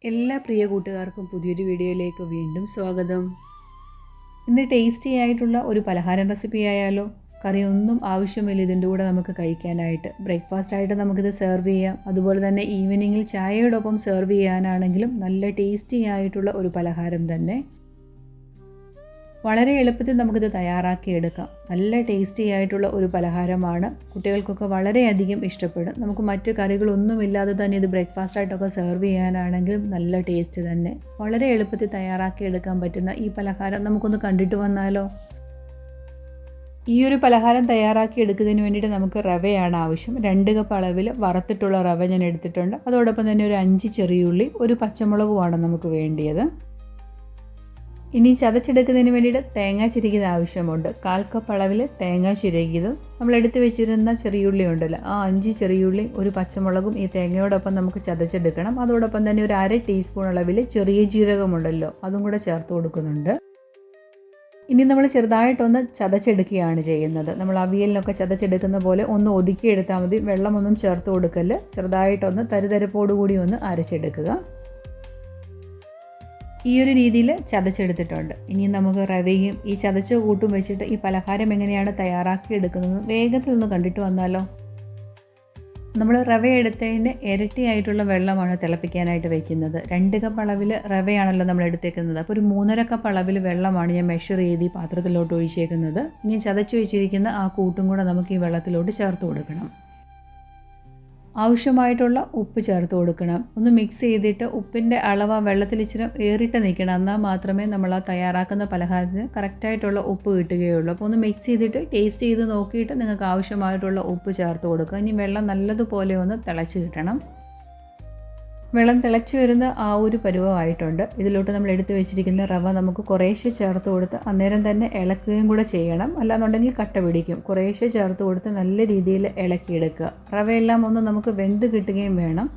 എല്ലാ പ്രിയ കൂട്ടുകാർക്കും പുതിയൊരു വീഡിയോയിലേക്ക് വീണ്ടും സ്വാഗതം. ഇന്ന് ടേസ്റ്റി ആയിട്ടുള്ള ഒരു പലഹാരം റെസിപ്പി ആയാലോ? കറിയൊന്നും ആവശ്യമില്ല ഇതിൻ്റെ കൂടെ നമുക്ക് കഴിക്കാനായിട്ട്. ബ്രേക്ക്ഫാസ്റ്റ് ആയിട്ട് നമുക്കിത് സെർവ് ചെയ്യാം. അതുപോലെ തന്നെ ഈവനിങ്ങിൽ ചായയോടൊപ്പം സെർവ് ചെയ്യാനാണെങ്കിലും നല്ല ടേസ്റ്റി ആയിട്ടുള്ള ഒരു പലഹാരം തന്നെ. വളരെ എളുപ്പത്തിൽ നമുക്കിത് തയ്യാറാക്കിയെടുക്കാം. നല്ല ടേസ്റ്റി ആയിട്ടുള്ള ഒരു പലഹാരമാണ്. കുട്ടികൾക്കൊക്കെ വളരെയധികം ഇഷ്ടപ്പെടും. നമുക്ക് മറ്റ് കറികളൊന്നുമില്ലാതെ തന്നെ ഇത് ബ്രേക്ക്ഫാസ്റ്റായിട്ടൊക്കെ സെർവ് ചെയ്യാനാണെങ്കിലും നല്ല ടേസ്റ്റ് തന്നെ. വളരെ എളുപ്പത്തിൽ തയ്യാറാക്കിയെടുക്കാൻ പറ്റുന്ന ഈ പലഹാരം നമുക്കൊന്ന് കണ്ടിട്ട് വന്നാലോ? ഈ ഒരു പലഹാരം തയ്യാറാക്കി എടുക്കുന്നതിന് വേണ്ടിയിട്ട് നമുക്ക് റവയാണ് ആവശ്യം. 2 കപ്പ് അളവിൽ വറുത്തിട്ടുള്ള റവ ഞാൻ എടുത്തിട്ടുണ്ട്. അതോടൊപ്പം തന്നെ ഒരു 5 ചെറിയുള്ളി, ഒരു പച്ചമുളകുമാണ് നമുക്ക് വേണ്ടിയത്. ഇനി ചതച്ചെടുക്കുന്നതിന് വേണ്ടിയിട്ട് തേങ്ങ ചിരകിയത് ആവശ്യമുണ്ട്. 1/4 കപ്പ് അളവിൽ തേങ്ങ ചിരകിയത്. നമ്മൾ എടുത്ത് വെച്ചിരുന്ന ചെറിയുള്ളി ഉണ്ടല്ലോ, ആ 5 ചെറിയുള്ളി, ഒരു പച്ചമുളകും ഈ തേങ്ങയോടൊപ്പം നമുക്ക് ചതച്ചെടുക്കണം. അതോടൊപ്പം തന്നെ ഒരു 1/2 ടീസ്പൂൺ അളവിൽ ചെറിയ ജീരകമുണ്ടല്ലോ, അതും കൂടെ ചേർത്ത് കൊടുക്കുന്നുണ്ട്. ഇനി നമ്മൾ ചെറുതായിട്ടൊന്ന് ചതച്ചെടുക്കുകയാണ് ചെയ്യുന്നത്. നമ്മൾ അവിയലിനൊക്കെ ചതച്ചെടുക്കുന്ന പോലെ ഒന്ന് ഒതുക്കിയെടുത്താൽ മതി. വെള്ളമൊന്നും ചേർത്ത് കൊടുക്കല്. ചെറുതായിട്ടൊന്ന് തരിതരിപ്പോടുകൂടി ഒന്ന് അരച്ചെടുക്കുക. ഈ ഒരു രീതിയിൽ ചതച്ചെടുത്തിട്ടുണ്ട്. ഇനി നമുക്ക് റവയും ഈ ചതച്ച കൂട്ടും വെച്ചിട്ട് ഈ പലഹാരം എങ്ങനെയാണ് തയ്യാറാക്കി എടുക്കുന്നത് വേഗത്തിൽ ഒന്ന് കണ്ടിട്ട് വന്നാലോ? നമ്മൾ റവ എടുത്തതിൻ്റെ ഇരട്ടിയായിട്ടുള്ള വെള്ളമാണ് തിളപ്പിക്കാനായിട്ട് വയ്ക്കുന്നത്. 2 കപ്പ് അളവിൽ റവയാണല്ലോ നമ്മൾ എടുത്തേക്കുന്നത്. അപ്പോൾ ഒരു 3.5 കപ്പ് അളവിൽ വെള്ളമാണ് ഞാൻ മെഷർ ചെയ്ത് ഈ പാത്രത്തിലോട്ട് ഒഴിച്ചേക്കുന്നത്. ഇനി ചതച്ച് വെച്ചിരിക്കുന്ന ആ കൂട്ടും കൂടെ നമുക്ക് ഈ വെള്ളത്തിലോട്ട് ചേർത്ത് കൊടുക്കണം. ആവശ്യമായിട്ടുള്ള ഉപ്പ് ചേർത്ത് കൊടുക്കണം. ഒന്ന് മിക്സ് ചെയ്തിട്ട് ഉപ്പിൻ്റെ അളവ് ആ വെള്ളത്തിൽ ഇച്ചിരി ഏറിയിട്ട് നിൽക്കണം. എന്നാൽ മാത്രമേ നമ്മൾ ആ തയ്യാറാക്കുന്ന പലഹാരത്തിന് കറക്റ്റായിട്ടുള്ള ഉപ്പ് കിട്ടുകയുള്ളൂ. അപ്പോൾ ഒന്ന് മിക്സ് ചെയ്തിട്ട് ടേസ്റ്റ് ചെയ്ത് നോക്കിയിട്ട് നിങ്ങൾക്ക് ആവശ്യമായിട്ടുള്ള ഉപ്പ് ചേർത്ത് കൊടുക്കുക. ഇനി വെള്ളം നല്ലതുപോലെ ഒന്ന് തിളച്ച് കിട്ടണം. വെള്ളം തിളച്ച് വരുന്ന ആ ഒരു പരുവമായിട്ടുണ്ട്. ഇതിലോട്ട് നമ്മൾ എടുത്തു വെച്ചിരിക്കുന്ന റവ നമുക്ക് കുറേശ്ശെ ചേർത്ത് കൊടുത്ത് അന്നേരം തന്നെ ഇളക്കുകയും കൂടെ ചെയ്യണം. അല്ലാന്നുണ്ടെങ്കിൽ കട്ട പിടിക്കും. കുറേശ്ശെ ചേർത്ത് കൊടുത്ത് നല്ല രീതിയിൽ ഇളക്കിയെടുക്കുക. റവയെല്ലാം ഒന്ന് നമുക്ക് വെന്ത് കിട്ടുകയും വേണം.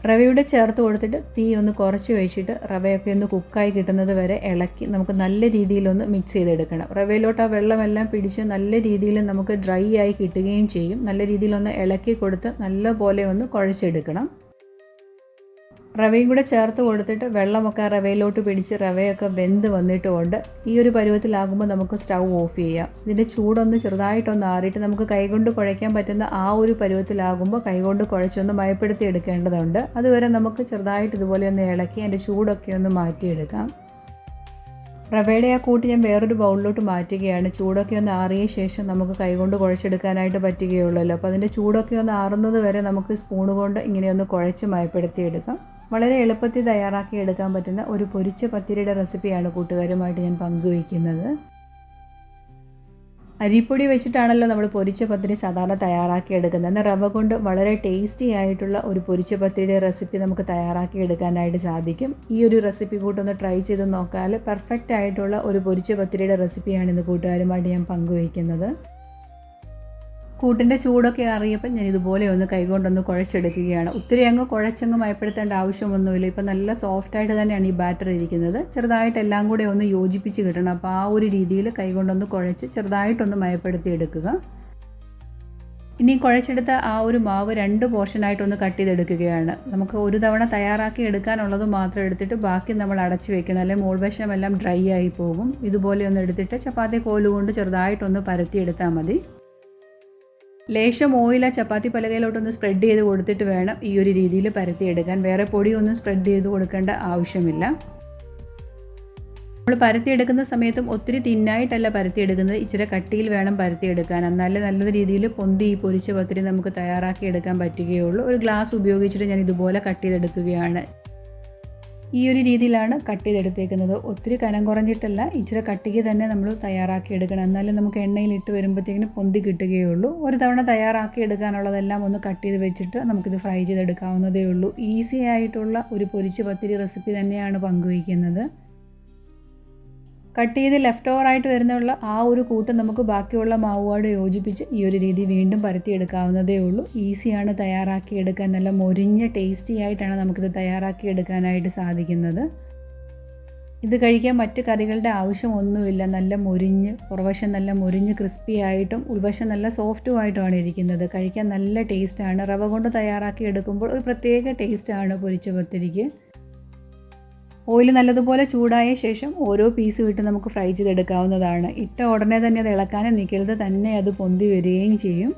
റവയുടെ ചേർത്ത് കൊടുത്തിട്ട് തീ ഒന്ന് കുറച്ച് വെച്ചിട്ട് റവയൊക്കെ ഒന്ന് കുക്കായി കിട്ടുന്നത് വരെ ഇളക്കി നമുക്ക് നല്ല രീതിയിലൊന്ന് മിക്സ് ചെയ്തെടുക്കണം. റവയിലോട്ട് ആ വെള്ളമെല്ലാം പിടിച്ച് നല്ല രീതിയിൽ നമുക്ക് ഡ്രൈ ആയി കിട്ടുകയും ചെയ്യും. നല്ല രീതിയിലൊന്ന് ഇളക്കി കൊടുത്ത് നല്ല പോലെ ഒന്ന് കുഴച്ചെടുക്കണം. റവയും കൂടെ ചേർത്ത് കൊടുത്തിട്ട് വെള്ളമൊക്കെ റവയിലോട്ട് പിടിച്ച് റവയൊക്കെ വെന്ത് വന്നിട്ടുമുണ്ട്. ഈ ഒരു പരുവത്തിലാകുമ്പോൾ നമുക്ക് സ്റ്റൗ ഓഫ് ചെയ്യാം. ഇതിൻ്റെ ചൂടൊന്ന് ചെറുതായിട്ടൊന്ന് ആറിയിട്ട് നമുക്ക് കൈകൊണ്ട് കുഴയ്ക്കാൻ പറ്റുന്ന ആ ഒരു പരുവത്തിലാകുമ്പോൾ കൈകൊണ്ട് കുഴച്ചൊന്ന് മയപ്പെടുത്തി എടുക്കേണ്ടതുണ്ട്. അതുവരെ നമുക്ക് ചെറുതായിട്ട് ഇതുപോലെ ഒന്ന് ഇളക്കി അതിൻ്റെ ചൂടൊക്കെ ഒന്ന് മാറ്റിയെടുക്കാം. റവയുടെ ആ കൂട്ട് ഞാൻ വേറൊരു ബൗളിലോട്ട് മാറ്റുകയാണ്. ചൂടൊക്കെ ഒന്ന് ആറിയ ശേഷം നമുക്ക് കൈകൊണ്ട് കുഴച്ചെടുക്കാനായിട്ട് പറ്റുകയുള്ളല്ലോ. അപ്പോൾ അതിൻ്റെ ചൂടൊക്കെ ഒന്ന് ആറുന്നത് വരെ നമുക്ക് സ്പൂൺ കൊണ്ട് ഇങ്ങനെയൊന്ന് കുഴച്ച് മയപ്പെടുത്തിയെടുക്കാം. വളരെ എളുപ്പത്തിൽ തയ്യാറാക്കി എടുക്കാൻ പറ്റുന്ന ഒരു പൊരിച്ച പത്തിരിയുടെ റെസിപ്പിയാണ് കൂട്ടുകാരുമായിട്ട് ഞാൻ പങ്കുവയ്ക്കുന്നത്. അരിപ്പൊടി വെച്ചിട്ടാണല്ലോ നമ്മൾ പൊരിച്ച പത്തിരി സാധാരണ തയ്യാറാക്കി എടുക്കുന്നത്. എന്നാൽ റവ കൊണ്ട് വളരെ ടേസ്റ്റി ആയിട്ടുള്ള ഒരു പൊരിച്ച പത്തിരിയുടെ റെസിപ്പി നമുക്ക് തയ്യാറാക്കി എടുക്കാനായിട്ട് സാധിക്കും. ഈ ഒരു റെസിപ്പി കൂട്ടൊന്ന് ട്രൈ ചെയ്ത് നോക്കിയാൽ പെർഫെക്റ്റ് ആയിട്ടുള്ള ഒരു പൊരിച്ച പത്തിരിയുടെ റെസിപ്പിയാണ് ഇന്ന് കൂട്ടുകാരുമായിട്ട് ഞാൻ പങ്കുവയ്ക്കുന്നത്. കൂട്ടിൻ്റെ ചൂടൊക്കെ അറിയപ്പോൾ ഞാൻ ഇതുപോലെ ഒന്ന് കൈകൊണ്ടൊന്ന് കുഴച്ചെടുക്കുകയാണ്. ഒത്തിരി അങ്ങ് കുഴച്ചങ്ങ് മയപ്പെടുത്തേണ്ട ആവശ്യമൊന്നുമില്ല. ഇപ്പം നല്ല സോഫ്റ്റായിട്ട് തന്നെയാണ് ഈ ബാറ്റർ ഇരിക്കുന്നത്. ചെറുതായിട്ട് എല്ലാം കൂടെ ഒന്ന് യോജിപ്പിച്ച് കിട്ടണം. അപ്പോൾ ആ ഒരു രീതിയിൽ കൈകൊണ്ടൊന്ന് കുഴച്ച് ചെറുതായിട്ടൊന്ന് മയപ്പെടുത്തി എടുക്കുക. ഇനി കുഴച്ചെടുത്ത ആ ഒരു മാവ് 2 പോർഷനായിട്ടൊന്ന് കട്ട് ചെയ്തെടുക്കുകയാണ്. നമുക്ക് ഒരു തവണ തയ്യാറാക്കി എടുക്കാനുള്ളത് മാത്രം എടുത്തിട്ട് ബാക്കി നമ്മൾ അടച്ച് വെക്കണം. അല്ലെങ്കിൽ മോൾവശമെല്ലാം ഡ്രൈ ആയി പോകും. ഇതുപോലെ ഒന്ന് എടുത്തിട്ട് ചപ്പാത്തി കോലുകൊണ്ട് ചെറുതായിട്ടൊന്ന് പരത്തിയെടുത്താൽ മതി. ലേശം ഓയിൽ ആ ചപ്പാത്തി പലകയിലോട്ടൊന്ന് സ്പ്രെഡ് ചെയ്ത് കൊടുത്തിട്ട് വേണം ഈ ഒരു രീതിയിൽ പരത്തിയെടുക്കാൻ. വേറെ പൊടിയൊന്നും സ്പ്രെഡ് ചെയ്ത് കൊടുക്കേണ്ട ആവശ്യമില്ല. നമ്മൾ പരത്തിയെടുക്കുന്ന സമയത്തും ഒത്തിരി തിന്നായിട്ടല്ല പരത്തിയെടുക്കുന്നത്. ഇച്ചിരി കട്ടിയിൽ വേണം പരത്തിയെടുക്കാൻ. എന്നാലേ നല്ല രീതിയിൽ പൊന്തി ഈ പൊരിച്ച പത്തിരി നമുക്ക് തയ്യാറാക്കി എടുക്കാൻ പറ്റുകയുള്ളൂ. ഒരു ഗ്ലാസ് ഉപയോഗിച്ചിട്ട് ഞാൻ ഇതുപോലെ കട്ട് ചെയ്തെടുക്കുകയാണ്. ഈ ഒരു രീതിയിലാണ് കട്ട് ചെയ്തെടുത്തേക്കുന്നത്. ഒത്തിരി കനം കുറഞ്ഞിട്ടല്ല, ഇച്ചിരി കട്ടിക്ക് തന്നെ നമ്മൾ തയ്യാറാക്കി എടുക്കണം. എന്നാലും നമുക്ക് എണ്ണയിലിട്ട് വരുമ്പോഴത്തേക്കിന് പൊന്തി കിട്ടുകയുള്ളൂ. ഒരു തവണ തയ്യാറാക്കി എടുക്കാനുള്ളതെല്ലാം ഒന്ന് കട്ട് ചെയ്ത് വെച്ചിട്ട് നമുക്കിത് ഫ്രൈ ചെയ്തെടുക്കാവുന്നതേ ഉള്ളൂ. ഈസി ആയിട്ടുള്ള ഒരു പൊരിച്ച പത്തിരി റെസിപ്പി തന്നെയാണ് പങ്കുവയ്ക്കുന്നത്. കട്ട് ചെയ്ത് ലെഫ്റ്റ് ഓവറായിട്ട് വരുന്നുള്ള ആ ഒരു കൂട്ട് നമുക്ക് ബാക്കിയുള്ള മാവുമായിട്ട് യോജിപ്പിച്ച് ഈ ഒരു രീതി വീണ്ടും പരത്തിയെടുക്കാവുന്നതേ ഉള്ളൂ. ഈസിയാണ് തയ്യാറാക്കി എടുക്കാൻ. നല്ല മൊരിഞ്ഞ ടേസ്റ്റി ആയിട്ടാണ് നമുക്കിത് തയ്യാറാക്കി എടുക്കാനായിട്ട് സാധിക്കുന്നത്. ഇത് കഴിക്കാൻ മറ്റ് കറികളുടെ ആവശ്യമൊന്നുമില്ല. നല്ല മൊരിഞ്ഞ്, പുറവശം നല്ല മൊരിഞ്ഞ് ക്രിസ്പി ആയിട്ടും ഉൾവശം നല്ല സോഫ്റ്റുമായിട്ടുമാണ് ഇരിക്കുന്നത്. കഴിക്കാൻ നല്ല ടേസ്റ്റാണ്. റവ കൊണ്ട് തയ്യാറാക്കി എടുക്കുമ്പോൾ ഒരു പ്രത്യേക ടേസ്റ്റാണ് പൊരിച്ച പത്തിരിക്ക്. ഓയിൽ നല്ലതുപോലെ ചൂടായ ശേഷം ഓരോ പീസും ഇട്ട് നമുക്ക് ഫ്രൈ ചെയ്തെടുക്കാവുന്നതാണ്. ഇട്ട ഉടനെ തന്നെ അത് ഇളക്കാനും നിൽക്കരുത്, തന്നെ അത് പൊന്തി വരികയും ചെയ്യും.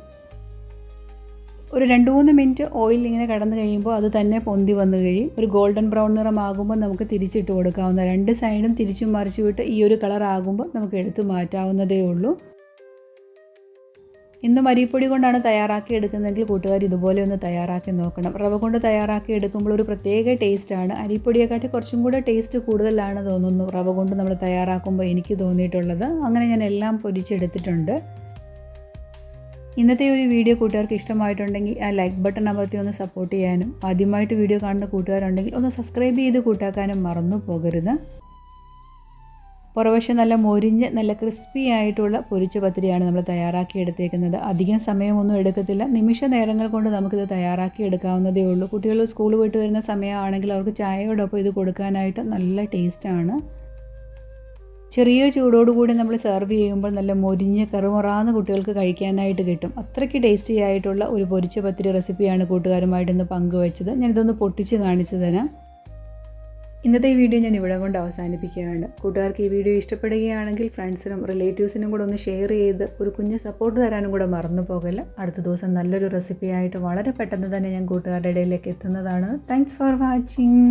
ഒരു 2-3 മിനിറ്റ് ഓയിൽ ഇങ്ങനെ കടന്നു കഴിയുമ്പോൾ അത് തന്നെ പൊന്തി വന്നു കഴിയും. ഒരു ഗോൾഡൻ ബ്രൗൺ നിറമാകുമ്പോൾ നമുക്ക് തിരിച്ചിട്ട് കൊടുക്കാവുന്ന, 2 സൈഡും തിരിച്ചും മറിച്ചു വിട്ട് ഈ ഒരു കളർ ആകുമ്പോൾ നമുക്ക് എടുത്തു മാറ്റാവുന്നതേ ഉള്ളൂ. ഇന്നും അരിപ്പൊടി കൊണ്ടാണ് തയ്യാറാക്കി എടുക്കുന്നതെങ്കിൽ കൂട്ടുകാർ ഇതുപോലെ ഒന്ന് തയ്യാറാക്കി നോക്കണം. റവ കൊണ്ട് തയ്യാറാക്കി എടുക്കുമ്പോൾ ഒരു പ്രത്യേക ടേസ്റ്റാണ്. അരിപ്പൊടിയെക്കാട്ടി കുറച്ചും കൂടെ ടേസ്റ്റ് കൂടുതലാണ് തോന്നുന്നു റവ കൊണ്ട് നമ്മൾ തയ്യാറാക്കുമ്പോൾ എനിക്ക് തോന്നിയിട്ടുള്ളത്. അങ്ങനെ ഞാൻ എല്ലാം പൊരിച്ചെടുത്തിട്ടുണ്ട്. ഇന്നത്തെ ഒരു വീഡിയോ കൂട്ടുകാർക്ക് ഇഷ്ടമായിട്ടുണ്ടെങ്കിൽ ആ ലൈക്ക് ബട്ടൺ അമർത്തി ഒന്ന് സപ്പോർട്ട് ചെയ്യാനും, ആദ്യമായിട്ട് വീഡിയോ കാണുന്ന കൂട്ടുകാരുണ്ടെങ്കിൽ ഒന്ന് സബ്സ്ക്രൈബ് ചെയ്ത് കൂട്ടാക്കാനും മറന്നു പോകരുത്. പുറവശം നല്ല മൊരിഞ്ഞ് നല്ല ക്രിസ്പി ആയിട്ടുള്ള പൊരിച്ച പത്തിരിയാണ് നമ്മൾ തയ്യാറാക്കി എടുത്തേക്കുന്നത്. അധികം സമയമൊന്നും എടുക്കത്തില്ല. നിമിഷ നേരങ്ങൾ കൊണ്ട് നമുക്കിത് തയ്യാറാക്കി എടുക്കാവുന്നതേ ഉള്ളൂ. കുട്ടികൾ സ്കൂൾ വിട്ട് വരുന്ന സമയമാണെങ്കിൽ അവർക്ക് ചായയോടൊപ്പം ഇത് കൊടുക്കാനായിട്ട് നല്ല ടേസ്റ്റാണ്. ചെറിയ ചൂടോടുകൂടി നമ്മൾ സെർവ് ചെയ്യുമ്പോൾ നല്ല മൊരിഞ്ഞ് കറുമുറാന്ന് കുട്ടികൾക്ക് കഴിക്കാനായിട്ട് കിട്ടും. അത്രയ്ക്ക് ടേസ്റ്റി ആയിട്ടുള്ള ഒരു പൊരിച്ച പത്തിരി റെസിപ്പിയാണ് കൂട്ടുകാരുമായിട്ട് ഇന്ന് പങ്കുവച്ചത്. ഞാനിതൊന്ന് പൊട്ടിച്ച് കാണിച്ചു തരാം. ഇന്നത്തെ ഈ വീഡിയോ ഞാൻ ഇവിടെ കൊണ്ട് അവസാനിപ്പിക്കുകയാണ്. കൂട്ടുകാർക്ക് ഈ വീഡിയോ ഇഷ്ടപ്പെടുകയാണെങ്കിൽ ഫ്രണ്ട്സിനും റിലേറ്റീവ്സിനും കൂടെ ഒന്ന് ഷെയർ ചെയ്ത് ഒരു കുഞ്ഞ് സപ്പോർട്ട് തരാനും കൂടെ മറന്നു പോകല്ല. അടുത്ത ദിവസം നല്ലൊരു റെസിപ്പിയായിട്ട് വളരെ പെട്ടെന്ന് തന്നെ ഞാൻ കൂട്ടുകാരുടെ ഇടയിലേക്ക് എത്തുന്നതാണ്. Thanks for watching.